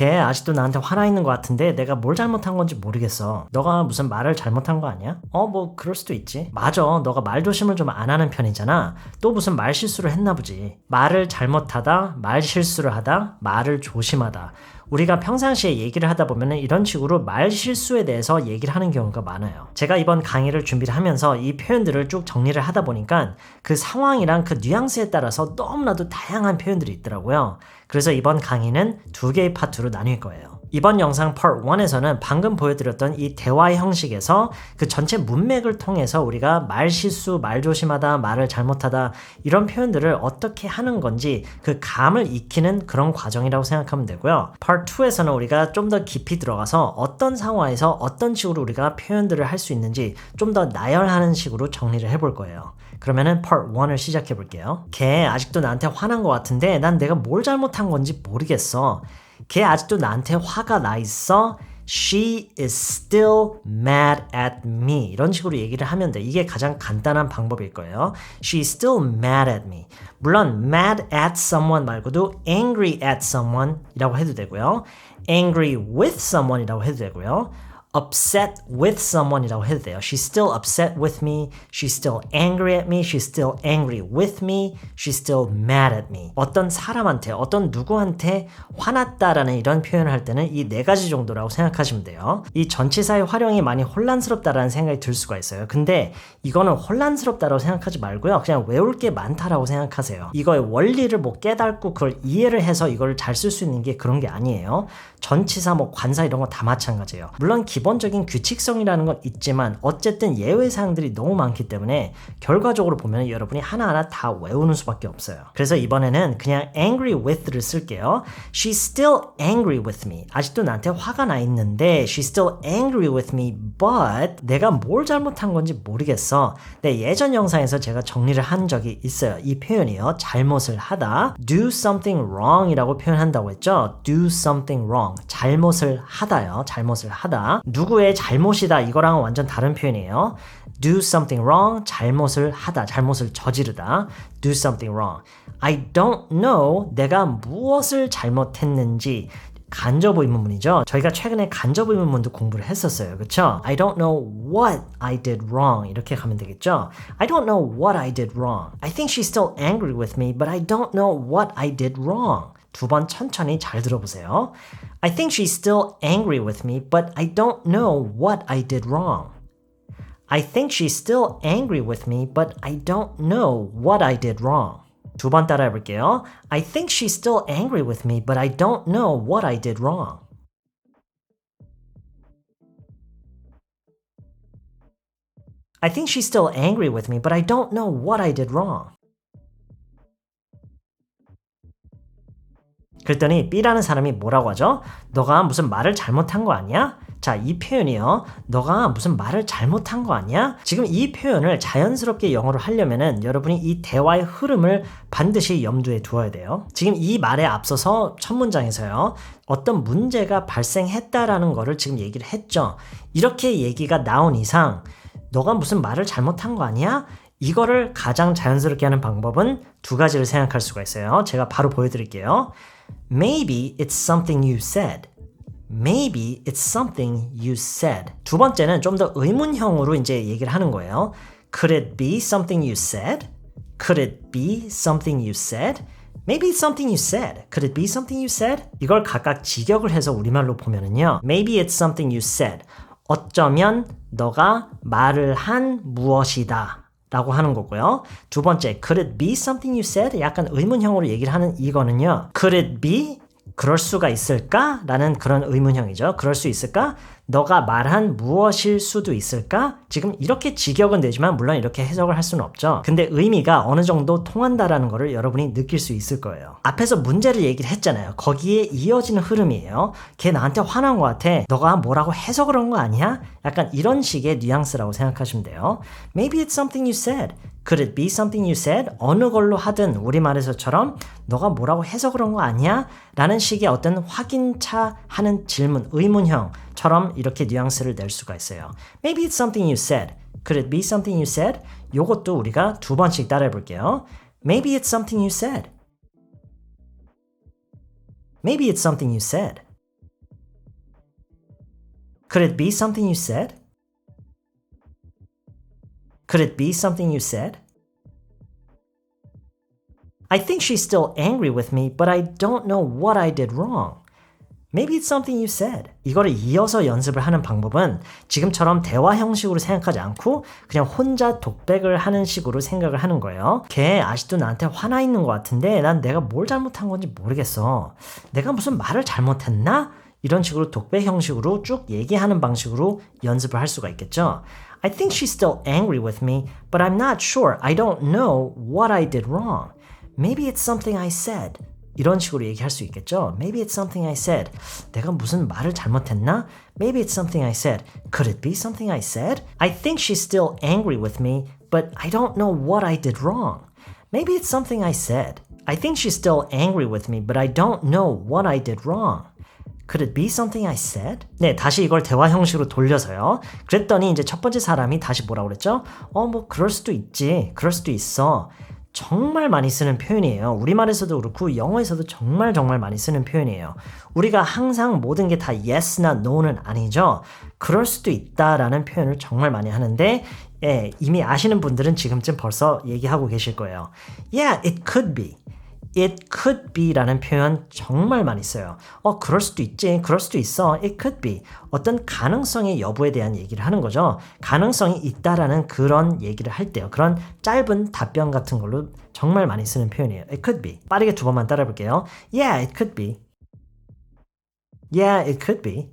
걔 아직도 나한테 화나 있는 것 같은데 내가 뭘 잘못한 건지 모르겠어. 너가 무슨 말을 잘못한 거 아니야? 뭐 그럴 수도 있지. 맞아. 너가 말조심을 좀 안 하는 편이잖아. 또 무슨 말 실수를 했나 보지. 말을 잘못하다, 말 실수를 하다, 말을 조심하다. 우리가 평상시에 얘기를 하다 보면 이런 식으로 말 실수에 대해서 얘기를 하는 경우가 많아요. 제가 이번 강의를 준비를 하면서 이 표현들을 쭉 정리를 하다 보니까 그 상황이랑 그 뉘앙스에 따라서 너무나도 다양한 표현들이 있더라고요. 그래서 이번 강의는 2개의 파트로 나뉠 거예요. 이번 영상 Part 1에서는 방금 보여드렸던 이 대화의 형식에서 그 전체 문맥을 통해서 우리가 말 실수, 말 조심하다, 말을 잘못하다 이런 표현들을 어떻게 하는 건지 그 감을 익히는 그런 과정이라고 생각하면 되고요. Part 2에서는 우리가 좀 더 깊이 들어가서 어떤 상황에서 어떤 식으로 우리가 표현들을 할 수 있는지 좀 더 나열하는 식으로 정리를 해볼 거예요. 그러면은 Part 1을 시작해 볼게요. 걔 아직도 나한테 화난 것 같은데 난 내가 뭘 잘못한 건지 모르겠어. 걔 아직도 나한테 화가 나 있어. She is still mad at me. 이런 식으로 얘기를 하면 돼. 이게 가장 간단한 방법일 거예요. She is still mad at me. 물론 mad at someone 말고도 angry at someone 이라고 해도 되고요. angry with someone 이라고 해도 되고요. upset with someone 이라고 해도 돼요. She's still upset with me. She's still angry at me. She's still angry with me. She's still mad at me. 어떤 사람한테, 어떤 누구한테 화났다라는 이런 표현을 할 때는 이 4가지 정도라고 생각하시면 돼요. 이 전치사의 활용이 많이 혼란스럽다라는 생각이 들 수가 있어요. 근데 이거는 혼란스럽다라고 생각하지 말고요. 그냥 외울 게 많다라고 생각하세요. 이거의 원리를 뭐 깨닫고 그걸 이해를 해서 이걸 잘 쓸 수 있는 게 그런 게 아니에요. 전치사, 뭐 관사 이런 거 다 마찬가지예요. 물론 기본적인 규칙성이라는 건 있지만 어쨌든 예외 사항들이 너무 많기 때문에 결과적으로 보면 여러분이 하나하나 다 외우는 수밖에 없어요. 그래서 이번에는 그냥 angry with를 쓸게요. She's still angry with me. 아직도 나한테 화가 나 있는데 She's still angry with me, but 내가 뭘 잘못한 건지 모르겠어. 네, 예전 영상에서 제가 정리를 한 적이 있어요. 이 표현이요. 잘못을 하다. do something wrong 이라고 표현한다고 했죠. do something wrong. 잘못을 하다요. 잘못을 하다. 누구의 잘못이다 이거랑은 완전 다른 표현이에요. do something wrong, 잘못을 하다, 잘못을 저지르다. do something wrong. I don't know 내가 무엇을 잘못했는지 간접 의문문이죠. 저희가 최근에 간접 의문문도 공부를 했었어요. 그렇죠? I don't know what I did wrong 이렇게 가면 되겠죠. I don't know what I did wrong. I think she's still angry with me, but I don't know what I did wrong. 2번 천천히 잘 들어보세요. I think she's still angry with me, but I don't know what I did wrong. I think she's still angry with me, but I don't know what I did wrong. 2번 따라 해볼게요. I think she's still angry with me, but I don't know what I did wrong. I think she's still angry with me, but I don't know what I did wrong. 그랬더니 B라는 사람이 뭐라고 하죠? 너가 무슨 말을 잘못한 거 아니야? 자, 이 표현이요. 너가 무슨 말을 잘못한 거 아니야? 지금 이 표현을 자연스럽게 영어로 하려면은 여러분이 이 대화의 흐름을 반드시 염두에 두어야 돼요. 지금 이 말에 앞서서 첫 문장에서요. 어떤 문제가 발생했다라는 거를 지금 얘기를 했죠. 이렇게 얘기가 나온 이상 너가 무슨 말을 잘못한 거 아니야? 이거를 가장 자연스럽게 하는 방법은 2가지를 생각할 수가 있어요. 제가 바로 보여드릴게요. Maybe it's something you said. Maybe it's something you said. 2번째는 좀 더 의문형으로 이제 얘기를 하는 거예요. Could it be something you said? Could it be something you said? Maybe it's something you said. Could it be something you said? 이걸 각각 직역을 해서 우리말로 보면은요. Maybe it's something you said. 어쩌면 너가 말을 한 무엇이다. 라고 하는 거고요. 2번째, could it be something you said? 약간 의문형으로 얘기를 하는 이거는요. Could it be? 그럴 수가 있을까? 라는 그런 의문형이죠. 그럴 수 있을까? 너가 말한 무엇일 수도 있을까? 지금 이렇게 직역은 되지만 물론 이렇게 해석을 할 수는 없죠. 근데 의미가 어느 정도 통한다라는 거를 여러분이 느낄 수 있을 거예요. 앞에서 문제를 얘기를 했잖아요. 거기에 이어지는 흐름이에요. 걔 나한테 화난 것 같아. 너가 뭐라고 해서 그런 거 아니야? 약간 이런 식의 뉘앙스라고 생각하시면 돼요. Maybe it's something you said. Could it be something you said? 어느 걸로 하든 우리말에서처럼 너가 뭐라고 해서 그런 거 아니야? 라는 식의 어떤 확인차 하는 질문, 의문형처럼 이렇게 뉘앙스를 낼 수가 있어요. Maybe it's something you said. Could it be something you said? 요것도 우리가 2번씩 따라해 볼게요. Maybe it's something you said. Maybe it's something you said. Could it be something you said? Could it be something you said? I think she's still angry with me, but I don't know what I did wrong. Maybe it's something you said. 이거를 이어서 연습을 하는 방법은 지금처럼 대화 형식으로 생각하지 않고 그냥 혼자 독백을 하는 식으로 생각을 하는 거예요. 걔 아직도 나한테 화나 있는 것 같은데 난 내가 뭘 잘못한 건지 모르겠어. 내가 무슨 말을 잘못했나? 이런 식으로 독백 형식으로 쭉 얘기하는 방식으로 연습을 할 수가 있겠죠. I think she's still angry with me, but I'm not sure. I don't know what I did wrong. Maybe it's something I said. 이런 식으로 얘기할 수 있겠죠. Maybe it's something I said. 내가 무슨 말을 잘못했나? Maybe it's something I said. Could it be something I said? I think she's still angry with me, but I don't know what I did wrong. Maybe it's something I said. I think she's still angry with me, but I don't know what I did wrong. Could it be something I said? 네, 다시 이걸 대화 형식으로 돌려서요. 그랬더니 이제 첫 번째 사람이 다시 뭐라고 그랬죠? 뭐 그럴 수도 있지. 그럴 수도 있어. 정말 많이 쓰는 표현이에요. 우리말에서도 그렇고 영어에서도 정말 많이 쓰는 표현이에요. 우리가 항상 모든 게 다 yes나 no는 아니죠. 그럴 수도 있다라는 표현을 정말 많이 하는데 이미 아시는 분들은 지금쯤 벌써 얘기하고 계실 거예요. Yeah, it could be. It could be 라는 표현 정말 많이 써요. 그럴 수도 있지. 그럴 수도 있어. It could be. 어떤 가능성의 여부에 대한 얘기를 하는 거죠. 가능성이 있다라는 그런 얘기를 할 때요. 그런 짧은 답변 같은 걸로 정말 많이 쓰는 표현이에요. It could be. 빠르게 두 번만 따라 볼게요. Yeah, it could be. Yeah, it could be.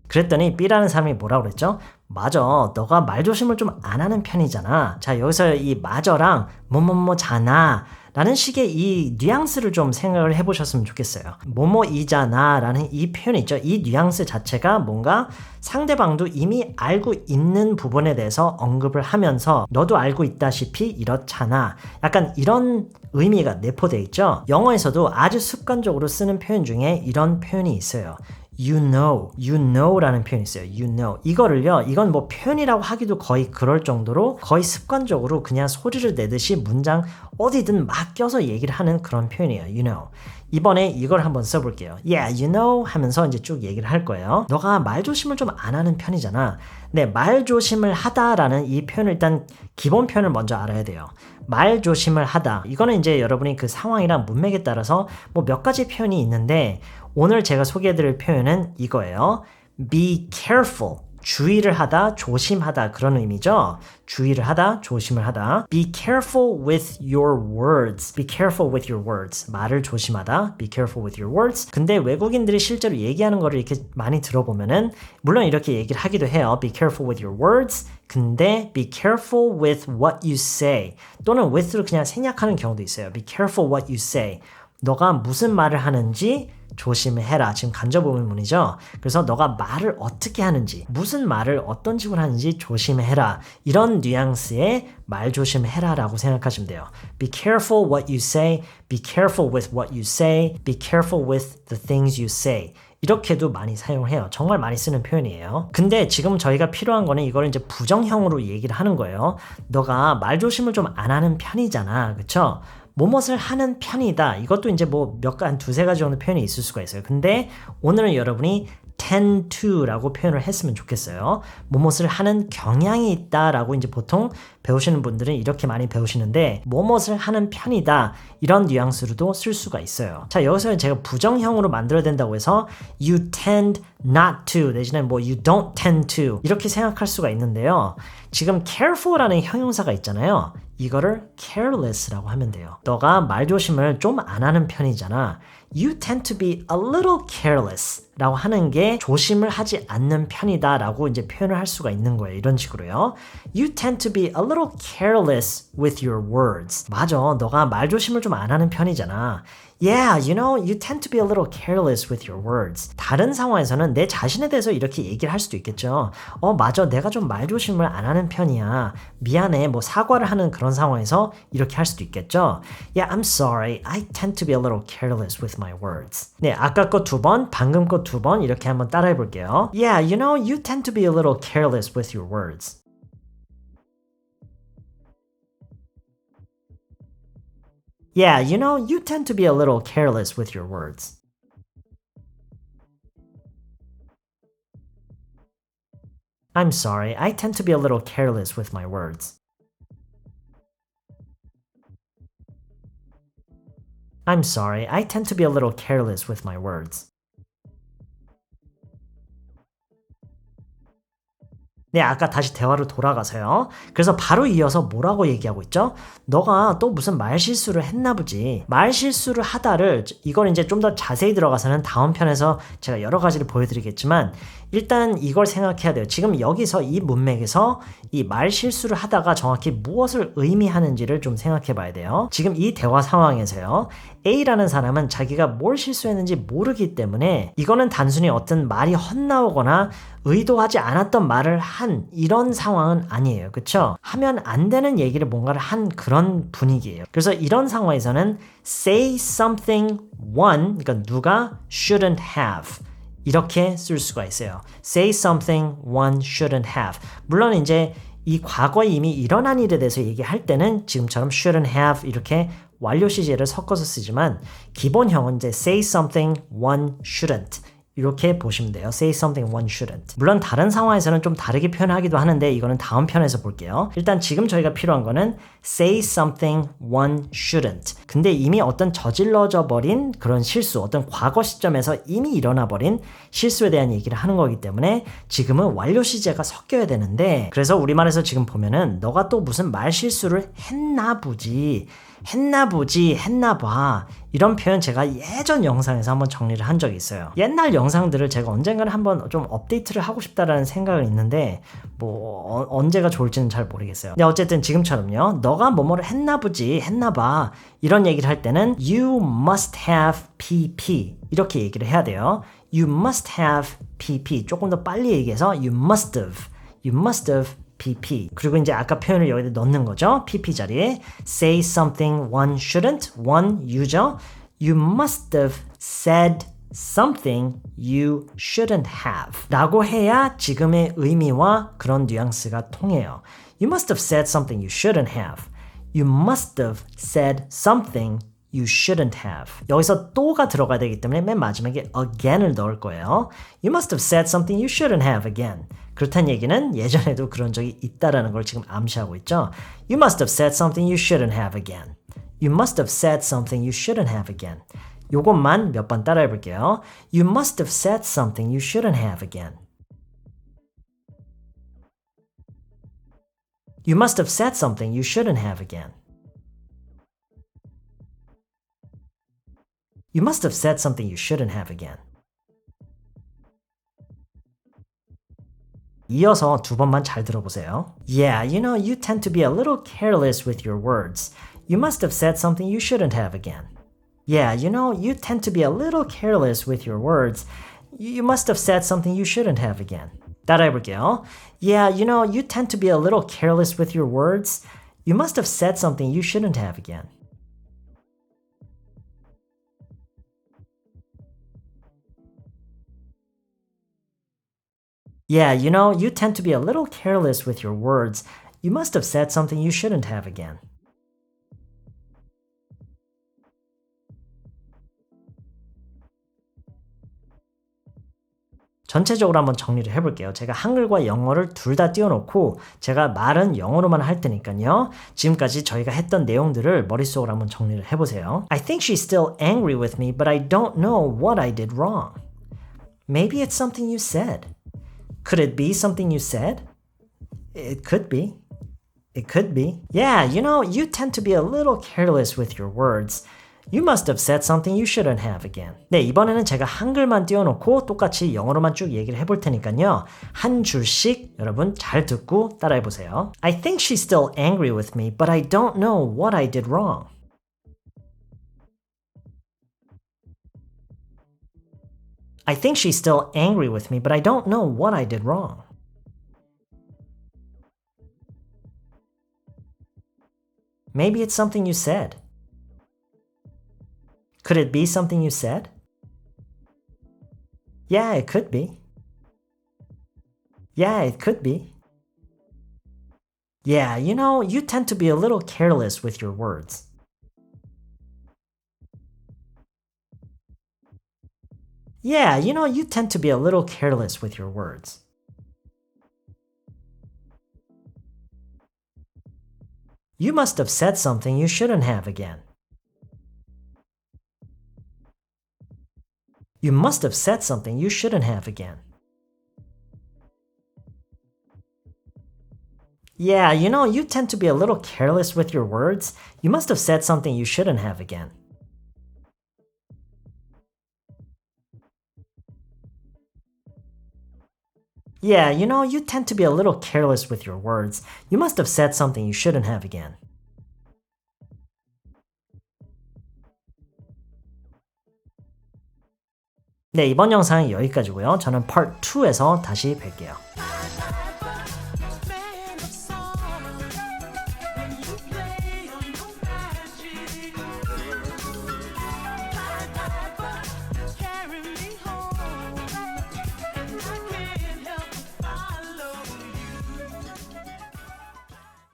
그랬더니 B라는 사람이 뭐라고 그랬죠? 맞아, 너가 말조심을 좀 안 하는 편이잖아. 자, 여기서 이 맞아랑 뭐뭐뭐잖아 라는 식의 이 뉘앙스를 좀 생각을 해보셨으면 좋겠어요. 뭐뭐이잖아 라는 이 표현이 있죠. 이 뉘앙스 자체가 뭔가 상대방도 이미 알고 있는 부분에 대해서 언급을 하면서 너도 알고 있다시피 이렇잖아. 약간 이런 의미가 내포되어 있죠. 영어에서도 아주 습관적으로 쓰는 표현 중에 이런 표현이 있어요. You know 라는 표현이 있어요. You know. 이거를요, 이건 뭐 표현이라고 하기도 거의 그럴 정도로 거의 습관적으로 그냥 소리를 내듯이 문장 어디든 막 껴서 얘기를 하는 그런 표현이에요. You know. 이번에 이걸 한번 써볼게요. Yeah, you know 하면서 이제 쭉 얘기를 할 거예요. 너가 말조심을 좀 안 하는 편이잖아. 네, 말조심을 하다라는 이 표현을 일단 기본 표현을 먼저 알아야 돼요. 말조심을 하다. 이거는 이제 여러분이 그 상황이랑 문맥에 따라서 뭐 몇 가지 표현이 있는데 오늘 제가 소개해드릴 표현은 이거예요. Be careful. 주의를 하다, 조심하다 그런 의미죠. 주의를 하다, 조심을 하다. Be careful with your words. Be careful with your words. 말을 조심하다. Be careful with your words. 근데 외국인들이 실제로 얘기하는 거를 이렇게 많이 들어보면은 물론 이렇게 얘기를 하기도 해요. Be careful with your words. 근데 be careful with what you say. 또는 with로 그냥 생략하는 경우도 있어요. Be careful what you say. 너가 무슨 말을 하는지 조심해라. 지금 간접의문문이죠. 그래서 너가 말을 어떻게 하는지, 무슨 말을 어떤 식으로 하는지 조심해라. 이런 뉘앙스의 말 조심해라 라고 생각하시면 돼요. Be careful what you say. Be careful with what you say. Be careful with the things you say. 이렇게도 많이 사용해요. 정말 많이 쓰는 표현이에요. 근데 지금 저희가 필요한 거는 이걸 이제 부정형으로 얘기를 하는 거예요. 너가 말 조심을 좀 안 하는 편이잖아. 그쵸? 뭐뭇을 하는 편이다. 이것도 이제 뭐 한 두세 가지 정도 표현이 있을 수가 있어요. 근데 오늘은 여러분이 tend to 라고 표현을 했으면 좋겠어요. 뭐뭇을 하는 경향이 있다 라고 이제 보통 배우시는 분들은 이렇게 많이 배우시는데 뭐뭇을 하는 편이다 이런 뉘앙스로도 쓸 수가 있어요. 자, 여기서 제가 부정형으로 만들어야 된다고 해서 you tend not to 내지는 뭐 you don't tend to 이렇게 생각할 수가 있는데요. 지금 careful라는 형용사가 있잖아요. 이거를 careless라고 하면 돼요. 너가 말조심을 좀 안 하는 편이잖아. You tend to be a little careless 라고 하는 게 조심을 하지 않는 편이다 라고 이제 표현을 할 수가 있는 거예요. 이런 식으로요. You tend to be a little careless with your words. 맞아. 너가 말조심을 좀 안 하는 편이잖아. Yeah, you know, you tend to be a little careless with your words. 다른 상황에서는 내 자신에 대해서 이렇게 얘기를 할 수도 있겠죠. 맞아. 내가 좀 말조심을 안 하는 편이야. 미안해. 뭐 사과를 하는 그런 상황에서 이렇게 할 수도 있겠죠. Yeah, I'm sorry. I tend to be a little careless with my words. 네, 아까 거 두 번, 방금 거 두 번 이렇게 한번 따라해 볼게요. Yeah, you know, you tend to be a little careless with your words. Yeah, you know, you tend to be a little careless with your words. I'm sorry, I tend to be a little careless with my words. I'm sorry, I tend to be a little careless with my words. 네, 아까 다시 대화로 돌아가서요. 그래서 바로 이어서 뭐라고 얘기하고 있죠? 너가 또 무슨 말 실수를 했나 보지. 말 실수를 하다를 이걸 이제 좀 더 자세히 들어가서는 다음 편에서 제가 여러 가지를 보여드리겠지만 일단 이걸 생각해야 돼요. 지금 여기서 이 문맥에서 이 말 실수를 하다가 정확히 무엇을 의미하는지를 좀 생각해 봐야 돼요. 지금 이 대화 상황에서요. A라는 사람은 자기가 뭘 실수했는지 모르기 때문에 이거는 단순히 어떤 말이 헛나오거나 의도하지 않았던 말을 한 이런 상황은 아니에요. 그쵸? 하면 안 되는 얘기를 뭔가를 한 그런 분위기예요. 그래서 이런 상황에서는 say something one, 그러니까 누가 shouldn't have 이렇게 쓸 수가 있어요. Say something one shouldn't have. 물론 이제 이 과거에 이미 일어난 일에 대해서 얘기할 때는 지금처럼 shouldn't have 이렇게 완료 시제를 섞어서 쓰지만 기본형은 이제 say something one shouldn't 이렇게 보시면 돼요. Say something one shouldn't. 물론 다른 상황에서는 좀 다르게 표현하기도 하는데 이거는 다음 편에서 볼게요. 일단 지금 저희가 필요한 거는 say something one shouldn't. 근데 이미 어떤 저질러져 버린 그런 실수, 어떤 과거 시점에서 이미 일어나 버린 실수에 대한 얘기를 하는 거기 때문에 지금은 완료 시제가 섞여야 되는데 그래서 우리말에서 지금 보면은 너가 또 무슨 말 실수를 했나 보지. 했나 봐. 이런 표현 제가 예전 영상에서 한번 정리를 한 적이 있어요. 옛날 영상들을 제가 언젠가는 한번 좀 업데이트를 하고 싶다라는 생각은 있는데 뭐 언제가 좋을지는 잘 모르겠어요. 근데 어쨌든 지금처럼요. 너가 뭐뭐를 했나 보지, 했나 봐. 이런 얘기를 할 때는 you must have PP 이렇게 얘기를 해야 돼요. You must have PP. 조금 더 빨리 얘기해서 you must have PP. 그리고 이제 아까 표현을 여기다 넣는 거죠. PP 자리에 say something one shouldn't. one you죠. You must have said something you shouldn't have. 라고 해야 지금의 의미와 그런 뉘앙스가 통해요. You must have said something you shouldn't have. You must have said something you shouldn't have. 여기서 또가 들어가야 되기 때문에 맨 마지막에 again을 넣을 거예요. You must have said something you shouldn't have again. 그렇다는 얘기는 예전에도 그런 적이 있다라는 걸 지금 암시하고 있죠. You must have said something you shouldn't have again. You must have said something you shouldn't have again. 요것만 몇 번 따라해 볼게요. You must have said something you shouldn't have again. You must have said something you shouldn't have again. You must have said something you shouldn't have again. 이어서 두 번만 잘 들어보세요. Yeah, you know, you tend to be a little careless with your words. You must have said something you shouldn't have again. Yeah, you know, you tend to be a little careless with your words. You must have said something you shouldn't have again. 따라해 볼게요. Yeah, you know, you tend to be a little careless with your words. You must have said something you shouldn't have again. Yeah, you know, you tend to be a little careless with your words. You must have said something you shouldn't have again. 전체적으로 한번 정리를 해볼게요. 제가 한글과 영어를 둘 다 띄워놓고 제가 말은 영어로만 할 테니까요. 지금까지 저희가 했던 내용들을 머릿속으로 한번 정리를 해보세요. I think she's still angry with me, but I don't know what I did wrong. Maybe it's something you said. Could it be something you said? It could be. It could be. Yeah, you know, you tend to be a little careless with your words. You must have said something you shouldn't have again. 네, 이번에는 제가 한글만 띄워놓고 똑같이 영어로만 쭉 얘기를 해볼 테니까요. 한 줄씩 여러분 잘 듣고 따라해보세요. I think she's still angry with me, but I don't know what I did wrong. I think she's still angry with me, but I don't know what I did wrong. Maybe it's something you said. Could it be something you said? Yeah, it could be. Yeah, it could be. Yeah, you know, you tend to be a little careless with your words. Yeah, you know, you tend to be a little careless with your words. You must have said something you shouldn't have again. You must have said something you shouldn't have again. Yeah, you tend to be a little careless with your words. You must have said something you shouldn't have again. Yeah, you tend to be a little careless with your words. You must have said something you shouldn't have again. 네, 이번 영상은 여기까지고요. 저는 Part 2에서 다시 뵐게요.